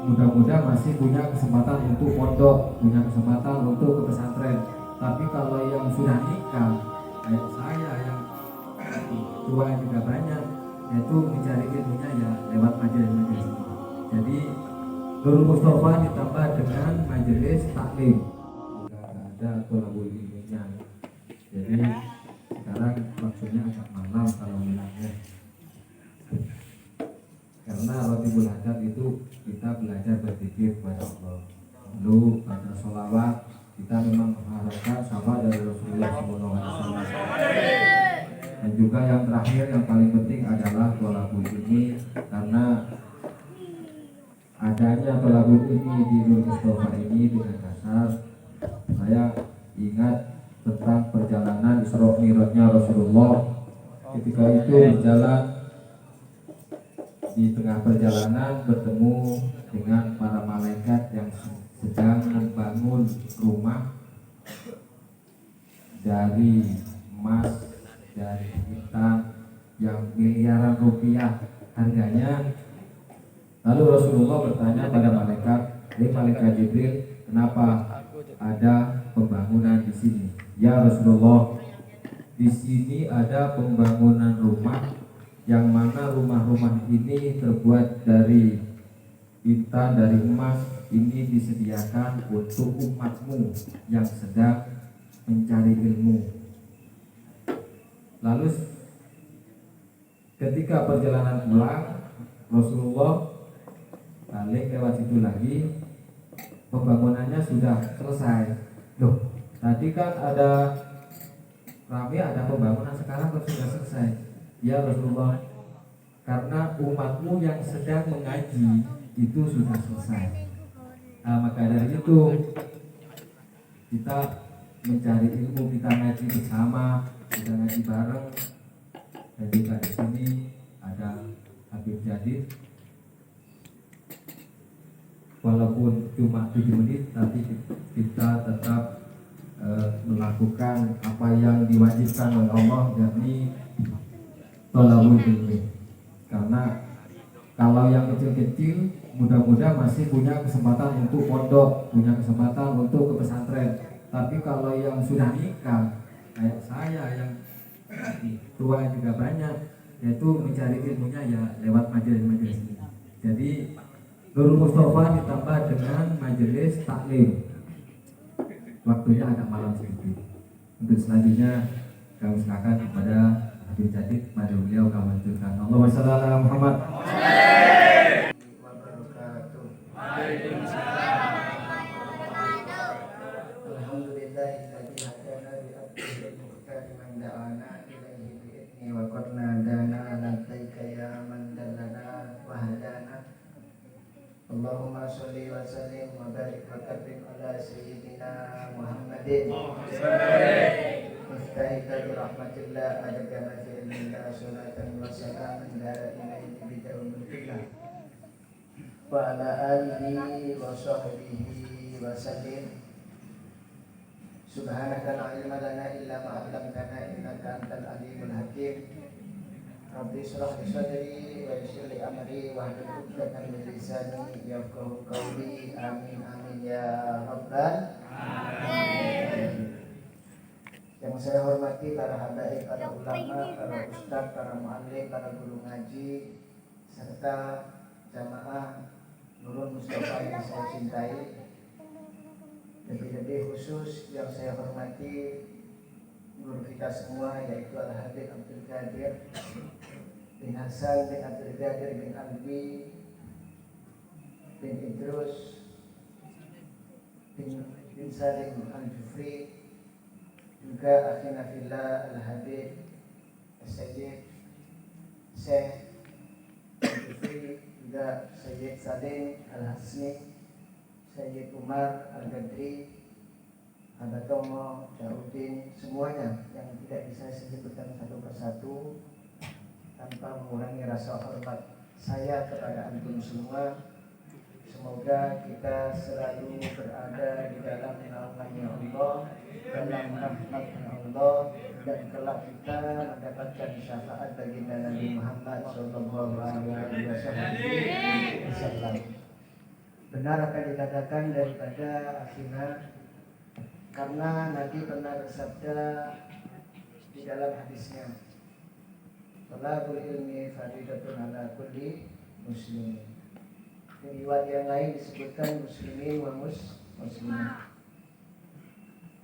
muda-muda masih punya kesempatan untuk pondok, punya kesempatan untuk ke pesantren. Tapi kalau yang sudah nikah, kayak saya yang tua juga banyak, yaitu mencari ilmunya ya lewat majelis-majelis ini. Jadi Nurul Mustafa ditambah dengan majelis taklim, nggak ada tolabul ilminya. Jadi sekarang waktunya agak malam kalau bilangnya, karena Rotibul Hadad itu kita belajar berzikir kepada Allah. Lalu pada sholawat kita memang mengharapkan sahabat dari Rasulullah SAW. Dan juga yang terakhir yang paling penting adalah tolabul ilmi, karena adanya tolabul ilmi di Nurul Mustafa ini dengan dasar saya ingat tentang perjalanan Isra Mi'rajnya Rasulullah. Ketika itu berjalan, di tengah perjalanan bertemu dengan para malaikat yang sedang membangun rumah dari emas, dari hitam yang miliaran rupiah harganya. Lalu Rasulullah bertanya pada malaikat, malaikat Jibril, kenapa ada pembangunan di sini? Ya Rasulullah, di sini ada pembangunan rumah yang mana rumah-rumah ini terbuat dari intan, dari emas. Ini disediakan untuk umatmu yang sedang mencari ilmu. Lalu ketika perjalanan pulang, Rasulullah balik lewat situ lagi, pembangunannya sudah selesai. Loh, tadi kan ada rame, ada pembangunan, sekarang kok sudah selesai? Ya Rasulullah, karena umatmu yang sedang mengaji itu sudah selesai. Nah, maka dari itu kita mencari ilmu, kita ngaji bersama, kita ngaji bareng. Dan juga di sini ada Habib Jadid, walaupun cuma 7 menit, tapi kita tetap melakukan apa yang diwajibkan oleh Allah, yakni tolabul ilmi. Karena kalau yang kecil-kecil, muda-muda masih punya kesempatan untuk pondok, punya kesempatan untuk ke pesantren. Tapi kalau yang sudah nikah, kayak saya yang tua juga banyak, yaitu mencari ilmunya ya lewat majelis-majelis ini. Jadi Nurul Mustafa ditambah dengan majelis taklim. Waktunya agak malam sedikit. Untuk selanjutnya kami silakan kepada Habib Jadid, pada beliau kami lanjutkan. Allahumma shalli ala Muhammad. Allahumma sholli wa sallim wa barik wa karim ala sayyidina Muhammadin mustahika bi rahmatillah adada ma fi ilmillah salatan wa salaman da'imai bidawmul qillah wa ala alihi wa sahbihi wa sallim. Subhanaka la ilma lana illa ma 'allamtana innaka antal alimul hakim. Rabbi shrah li sadri wa yassir li amri wahlul 'uqdatam min lisani yafqahu qawli. Amin amin ya rabbal alamin. Yang saya hormati para habaib, para ulama, para ustaz, para muallim, para guru ngaji, serta jamaah Nurul Mustafa yang saya cintai. Lebih-lebih khusus yang saya hormati guru kita semua, yaitu Al-Habib Abdul Qadir bin Hasan bin Abdul Qadir bin Alwi bin Idrus bin Salim Al-Jufri, juga akhina fillah Al-Habib Sayyid Syekh Al-Jufri, juga Sayyid Salim Al-Hasni, Sayyid Umar Al-Gadri, Abatomo, Jaudin, semuanya yang tidak bisa saya sebutkan satu persatu tanpa mengurangi rasa hormat saya kepada antum semua. Semoga kita selalu berada di dalam naungannya Allah, dalam rahmatnya Allah, dan kelak kita mendapatkan syafaat baginda Nabi Muhammad sallallahu alaihi wasallam. benar akan dikatakan daripada akhina, karena Nabi pernah bersabda di dalam hadisnya, talabul ilmi faridatun ala kulli muslimin. Di riwayat yang lain disebutkan muslimin wa muslimah.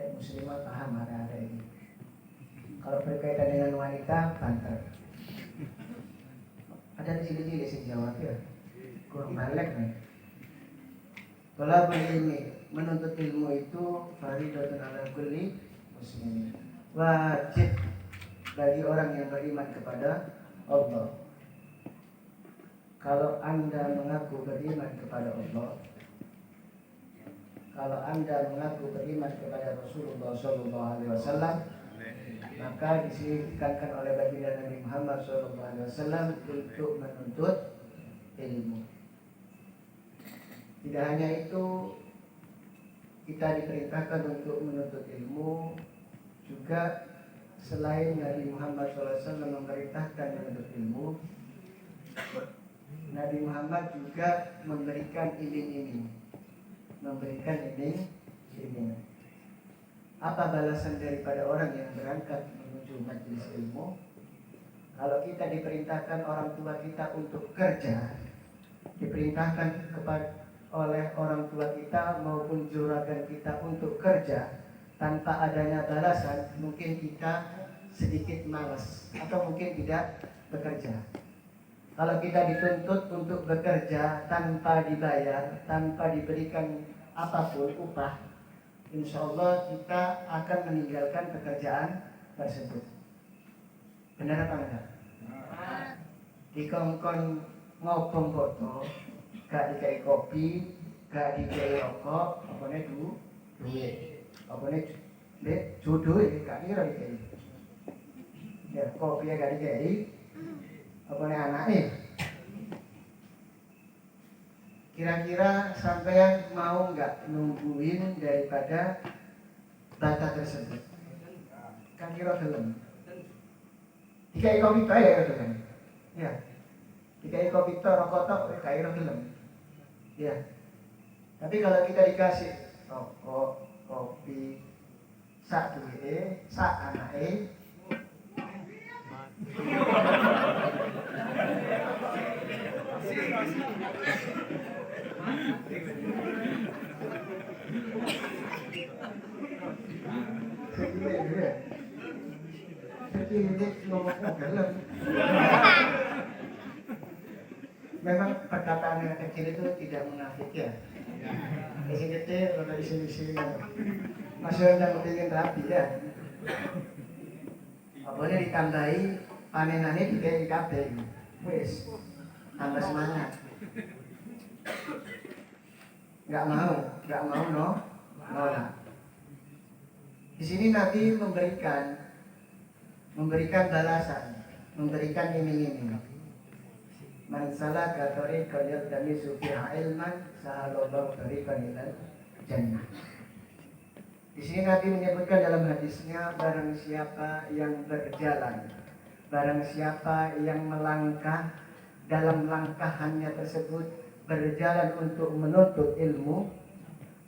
Dan muslimah paham ada ini. Kalau berkaitan dengan wanita, banter. Ada di sini sih jawab ya. Kurang balik nih. Talabul ilmi, menuntut ilmu itu faridatun ala kulli muslimin. Wajib bagi orang yang beriman kepada Allah. Kalau Anda mengaku beriman kepada Allah, kalau Anda mengaku beriman kepada Rasulullah SAW, maka disebutkan oleh baginda Nabi Muhammad SAW untuk menuntut ilmu. Tidak hanya itu, kita diperintahkan untuk menuntut ilmu, juga selain Nabi Muhammad SAW memerintahkan menuntut ilmu, Nabi Muhammad juga memberikan iming-iming. Apa balasan daripada orang yang berangkat menuju majelis ilmu? Kalau kita diperintahkan orang tua kita untuk kerja, diperintahkan oleh orang tua kita maupun juragan kita untuk kerja, tanpa adanya balasan, mungkin kita sedikit malas atau mungkin tidak bekerja. Kalau kita dituntut untuk bekerja tanpa dibayar, tanpa diberikan apapun upah, insya Allah kita akan meninggalkan pekerjaan tersebut. Benar apa enggak? Dikongkon ngobong foto, gak dikai kopi, gak dikai rokok, apanya duit, apanya jodoh ya, gak kira dikai. Ya kopi ya gak dikai, apanya anaknya. Kira-kira sampean mau nggak nungguin daripada bata tersebut? Kan kira gelem. Dikai kopi bae ya gelem. Ya. Dikai kopi to rokok to kira gelem. Ya. Tapi kalau kita dikasih rokok, kopi, sak duwe, sak anake, memang perkataan yang kecil itu tidak munafik ya. Di sini kecil, kalau di sini masih ada ingin rapi ya. Apalagi ditambahi panenannya dikai kabeh. Wes, tambah semangat. Nggak mau nolak. Di sini Nabi memberikan balasan, memberikan iming-iming. Man salaka tariqan yaltamisu fiha ilman sahalallahu tariqan ilal jannah. Di sini Nabi menyebutkan dalam hadisnya, barang siapa yang berjalan, barang siapa yang melangkah dalam langkahannya tersebut berjalan untuk menuntut ilmu,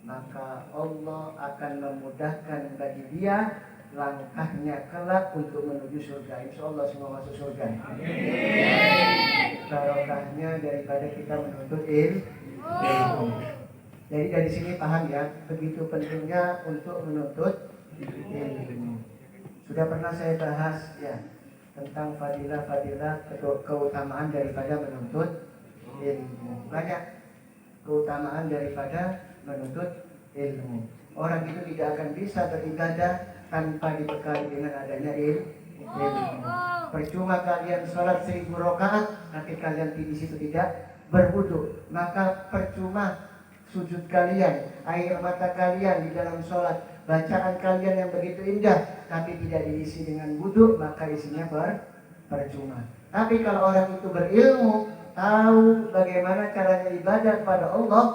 maka Allah akan memudahkan bagi dia langkahnya kelak untuk menuju surga. Insya Allah semua masuk surga. Barokahnya daripada kita menuntut ilmu. Jadi dari sini paham ya, begitu pentingnya untuk menuntut ilmu. Sudah pernah saya bahas ya tentang fadilah-fadilah keutamaan daripada menuntut ilmu. Banyak keutamaan daripada menuntut ilmu. Orang itu tidak akan bisa beribadah tanpa dibekali dengan adanya ilmu. Percuma kalian sholat 1000 rakaat, tapi kalian di situ tidak berwudu, maka percuma sujud kalian, air mata kalian di dalam sholat, bacaan kalian yang begitu indah, tapi tidak diisi dengan wudu, maka isinya percuma. Tapi kalau orang itu berilmu, tahu bagaimana caranya ibadah kepada Allah,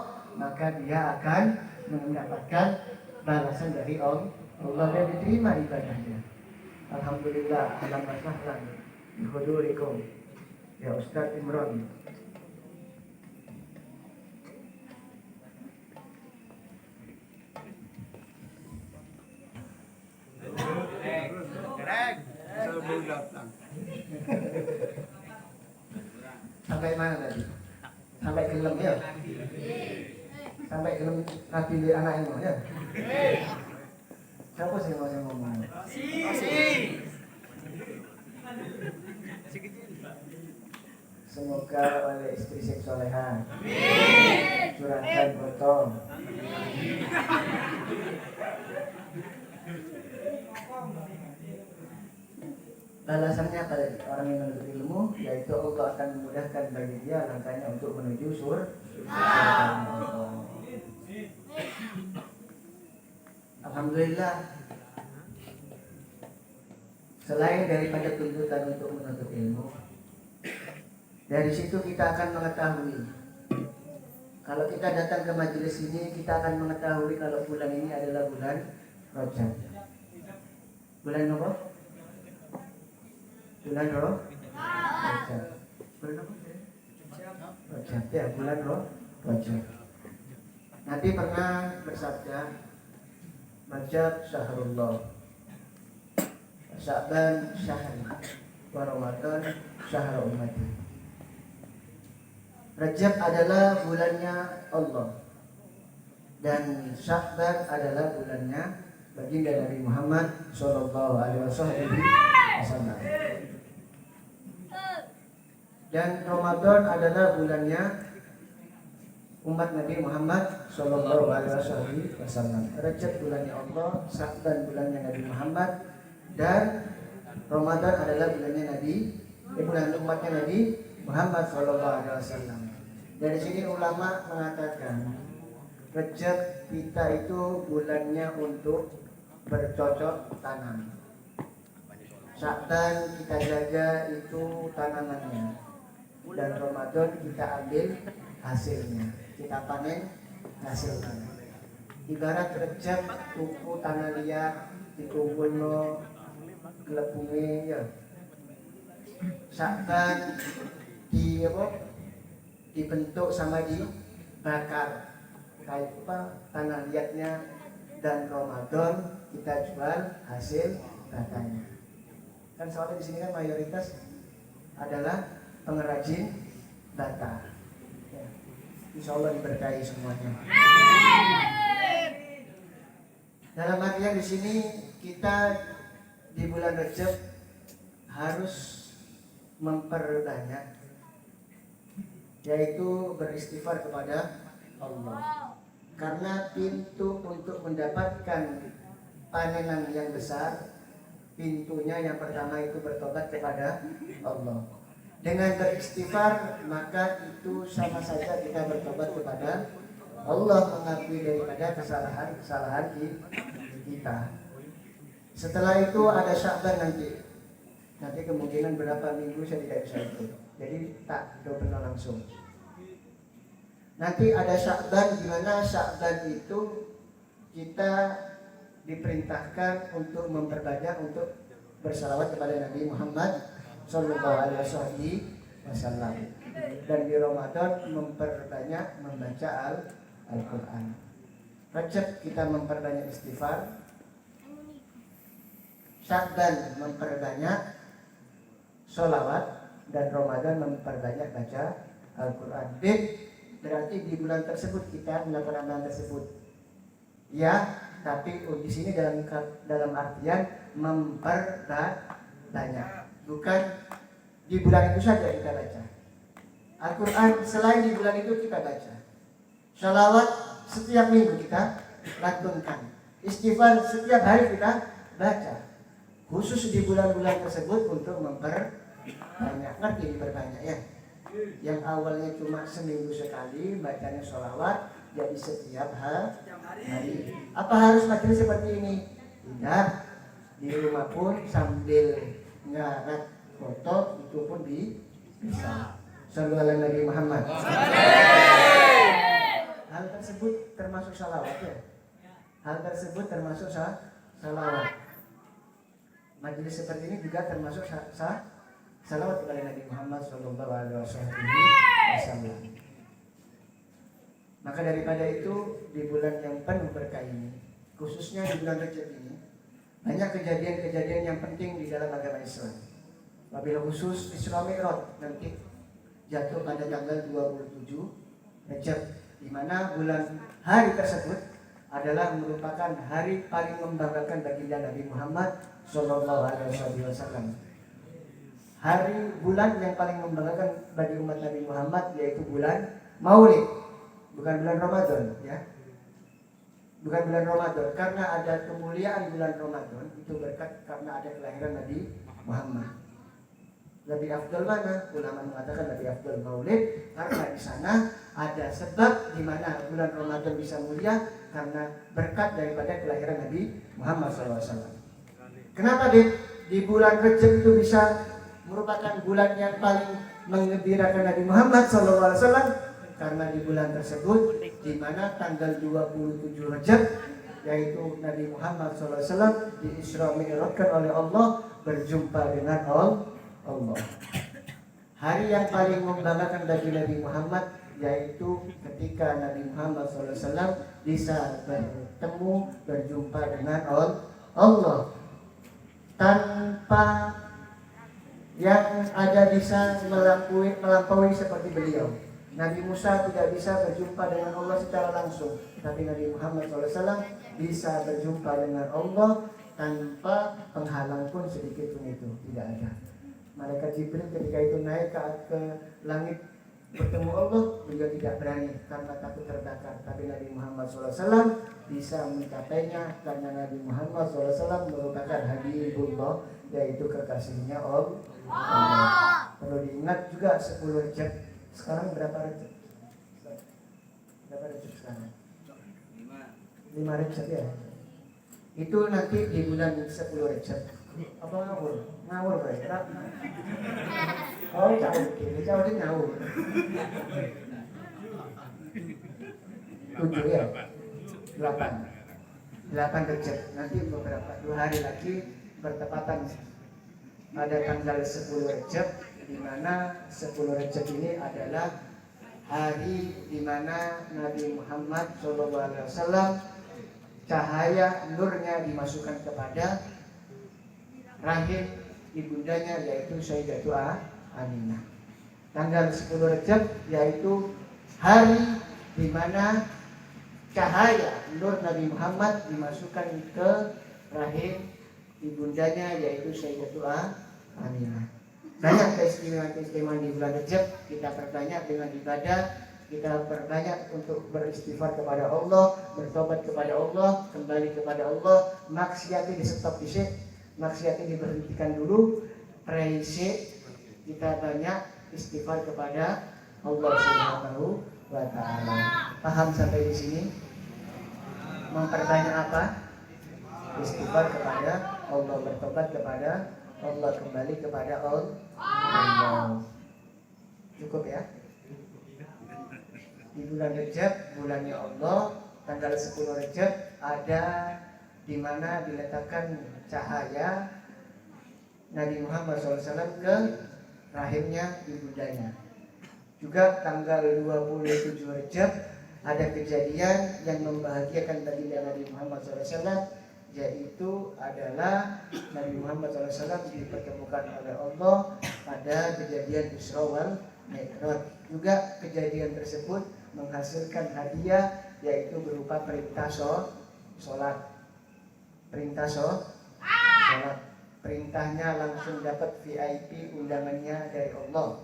maka dia akan mendapatkan balasan dari Allah dan diterima ibadahnya. Alhamdulillah, ahlan wa sahlan bi hudurikum ya Ustaz Imran. Sampai mana tadi? Sampai gelem ya? Sampai gelem nabi di anak ilmu ya? Siapa sih mau yang ngomong? Semoga oleh istri yang soleha, curahkan botol. Balasannya pada orang yang menuntut ilmu, yaitu Allah akan memudahkan bagi dia langkahnya untuk menuju surga. Alhamdulillah. Selain daripada tuntutan untuk menuntut ilmu, dari situ kita akan mengetahui. Kalau kita datang ke majelis ini, kita akan mengetahui kalau bulan ini adalah bulan Rajab. Bulan apa? Bulan Rajab. Bulan apa? Rajab ya, bulan Rajab. Nabi pernah bersabda, Rajab syahrullah, Sya'ban syahri, wa Ramadan syahr ummati. Rajab adalah bulannya Allah dan Sya'ban adalah bulannya baginda Nabi Muhammad sallallahu alaihi wasallam. Dan Ramadan adalah bulannya umat Nabi Muhammad sallallahu alaihi wasallam. Rajab bulannya Allah, Sya'ban bulannya Nabi Muhammad, dan Ramadan adalah bulannya bulan umatnya Nabi Muhammad sallallahu alaihi wasallam. Dari sini ulama mengatakan Rajab kita itu bulannya untuk bercocok tanam. Sya'ban kita jaga itu tanamannya, dan Ramadan kita ambil hasilnya, kita panen hasilnya. Ibarat Rajab tuku tanah liat dikumpulno gelepunge ya. Sya'ban dibentuk sama dibakar kayak apa tanah liatnya, dan Ramadan kita jual hasil batanya. Kan soalnya di sini kan mayoritas adalah pengrajin bata. Ya. Insya Allah diberkahi semuanya. Dalam artian di sini kita di bulan Rajab harus memperbanyak, yaitu beristighfar kepada Allah. Karena pintu untuk mendapatkan panenan yang besar, pintunya yang pertama itu bertobat kepada Allah. Dengan beristighfar maka itu sama saja kita bertobat kepada Allah, mengakui daripada kesalahan kita. Setelah itu ada Sya'ban nanti kemungkinan berapa minggu saya tidak bisa ikut, jadi tak double langsung. Nanti ada Sya'ban, di mana Sya'ban itu kita diperintahkan untuk memperbanyak untuk bersalawat kepada Nabi Muhammad sallallahu alaihi wasallam. Dan di Ramadan memperbanyak membaca Al-Quran. Rajab kita memperbanyak istighfar, Sya'ban memperbanyak sholawat, dan Ramadan memperbanyak baca Al-Quran. Berarti di bulan tersebut kita melakukan amalan tersebut. Ya, tapi di sini dalam artian memperbanyak. Bukan di bulan itu saja kita baca Al-Quran, selain di bulan itu kita baca. Sholawat setiap minggu kita lakukan. Istighfar setiap hari kita baca. Khusus di bulan-bulan tersebut untuk memperbanyak. Ngerti diperbanyak ya? Yang awalnya cuma seminggu sekali bacanya sholawat, jadi setiap hari. Apa harus majelis seperti ini? Tidak. Di rumah pun sambil ngarat foto itu pun bisa. Sallallahu alaihi Nabi Muhammad. Hal tersebut termasuk sholawat ya. Hal tersebut termasuk sholawat. Majelis seperti ini juga termasuk salawat kepada Nabi Muhammad sallallahu alaihi wasallam. Maka daripada itu di bulan yang penuh berkah ini, khususnya di bulan Rajab ini, banyak kejadian-kejadian yang penting di dalam agama Islam. Wabil khusus Isra Mi'raj nanti jatuh pada tanggal 27 Rajab, di mana hari tersebut adalah merupakan hari paling membanggakan baginda Nabi Muhammad Sallallahu Alaihi Wasallam. Bulan yang paling membanggakan bagi umat Nabi Muhammad yaitu bulan Maulid, bukan bulan Ramadan, ya. Bukan bulan Ramadan, karena ada kemuliaan bulan Ramadan itu berkat karena ada kelahiran Nabi Muhammad. Lebih afdal mana? Ulama mengatakan lebih afdal Maulid, karena di sana ada sebab di mana bulan Ramadan bisa mulia karena berkat daripada kelahiran Nabi Muhammad SAW. Kenapa di bulan Rajab itu bisa merupakan bulan yang paling menggembirakan Nabi Muhammad SAW? Karena di bulan tersebut di mana tanggal 27 Rajab, yaitu Nabi Muhammad SAW di Isra Mi'rajkan oleh Allah, berjumpa dengan Allah. Hari yang paling membanggakan bagi Nabi Muhammad yaitu ketika Nabi Muhammad SAW bisa berjumpa dengan Allah tanpa yang ada bisa melampaui seperti beliau. Nabi Musa tidak bisa berjumpa dengan Allah secara langsung, tapi Nabi Muhammad SAW bisa berjumpa dengan Allah tanpa penghalang pun sedikit pun itu tidak ada. Malaikat Jibril ketika itu naik ke langit bertemu Allah, beliau tidak berani karena takut terbakar. Tapi Nabi Muhammad SAW bisa mencapainya karena Nabi Muhammad SAW merupakan Habibullah, yaitu kekasihnya Allah. Perlu diingat juga 10 Rajab. Sekarang berapa Rajab? Berapa Rajab sekarang? 5 Rajab ya. Itu nanti di bulan 10 Rajab. Apa ngawur? Ngawur berarti. Oh, jauh dia ngawur. 7 ya? 8 Rajab. Nanti beberapa 2 hari lagi bertepatan pada tanggal 10 Rajab, di mana 10 Rajab ini adalah hari di mana Nabi Muhammad SAW cahaya nurnya dimasukkan kepada rahim ibundanya, yaitu Sayyidatul Aminah. Tanggal 10 Rajab yaitu hari di mana cahaya nur Nabi Muhammad dimasukkan ke rahim ibundanya, yaitu Sayyidatul Aminah. Banyak keistimewaan di bulan Rajab. Kita perbanyak dengan ibadah, kita perbanyak untuk beristighfar kepada Allah, bertobat kepada Allah, kembali kepada Allah. Maksiat di stop disik, maksiat diberhentikan dulu, praise, kita banyak istighfar kepada Allah Subhanahu wa Ta'ala. Paham sampai di sini? Memperbanyak apa? Istighfar kepada Allah, bertobat kepada Allah, kembali kepada Allah. Cukup ya? Di bulan Rajab, bulannya Allah, tanggal 10 Rajab ada di mana diletakkan cahaya Nabi Muhammad SAW ke rahimnya ibundanya. Juga tanggal 27 Rajab ada kejadian yang membahagiakan baginda Nabi Muhammad SAW, yaitu adalah Nabi Muhammad SAW dipertemukan oleh Allah pada kejadian Isra wal Mi'raj. Juga kejadian tersebut menghasilkan hadiah, yaitu berupa perintah sholat. Perintahnya langsung dapat VIP undangannya dari Allah.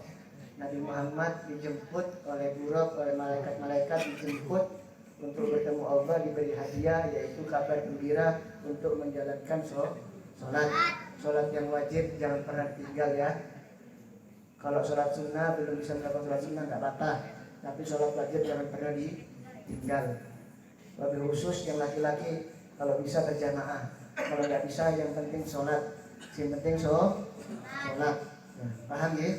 Nabi Muhammad dijemput oleh Buraq, oleh malaikat-malaikat dijemput untuk bertemu Allah, diberi hadiah yaitu kabar gembira untuk menjalankan sholat yang wajib jangan pernah tinggal ya. Kalau sholat sunnah belum bisa melakukan sholat sunnah nggak apa-apa, tapi sholat wajib jangan pernah ditinggal. Lebih khusus yang laki-laki kalau bisa berjamaah, kalau nggak bisa yang penting sholat, yang penting sholat. Nah, paham ya?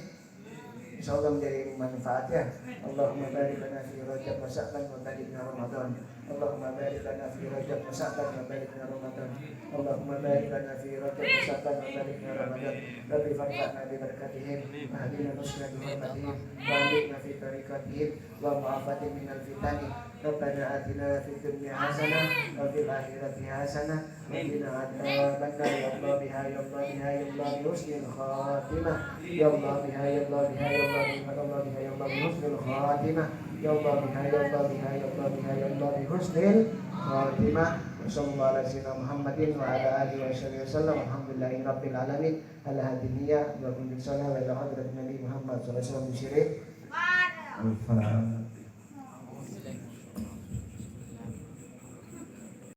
Insyaallah menjadi manfaat ya. Allahumma barik lana fi Rajab wa Sya'ban wa barik lana Ramadan. Allahumma barik lana fi Rajab wa Sya'ban wa barik lana Ramadan. Allahumma barik lana fi Rajab wa Sya'ban wa barik lana Ramadan. Rabbi farfa'na bi barakatihim wa hadina nusna bi hurmatihim wa amlikna fi tariqatihim wa mu'afatin minal fitani. Rabbana atina fid dunya hasanah wa fil akhirati hasanah wa qina adzabannar. Ya Allah biha ya Allah biha ya Allah bi husnil khatimah. Ya Allah biha ya Allah biha ya Allah biha ya Allah biha ya Allah bi husnil khatimah. Ya Allah biha ya Allah biha ya Allah biha ya Allah bi husnil khatimah. Sallallahu alaihi wasallam Muhammadin wa ala alihi wa sahbihi wasallam. Alhamdulillahi rabbil alamin. Ala hadiniyah wa kulli salam wa ila hadrat Nabi Muhammad sallallahu alaihi wasallam. Al-Fatihah.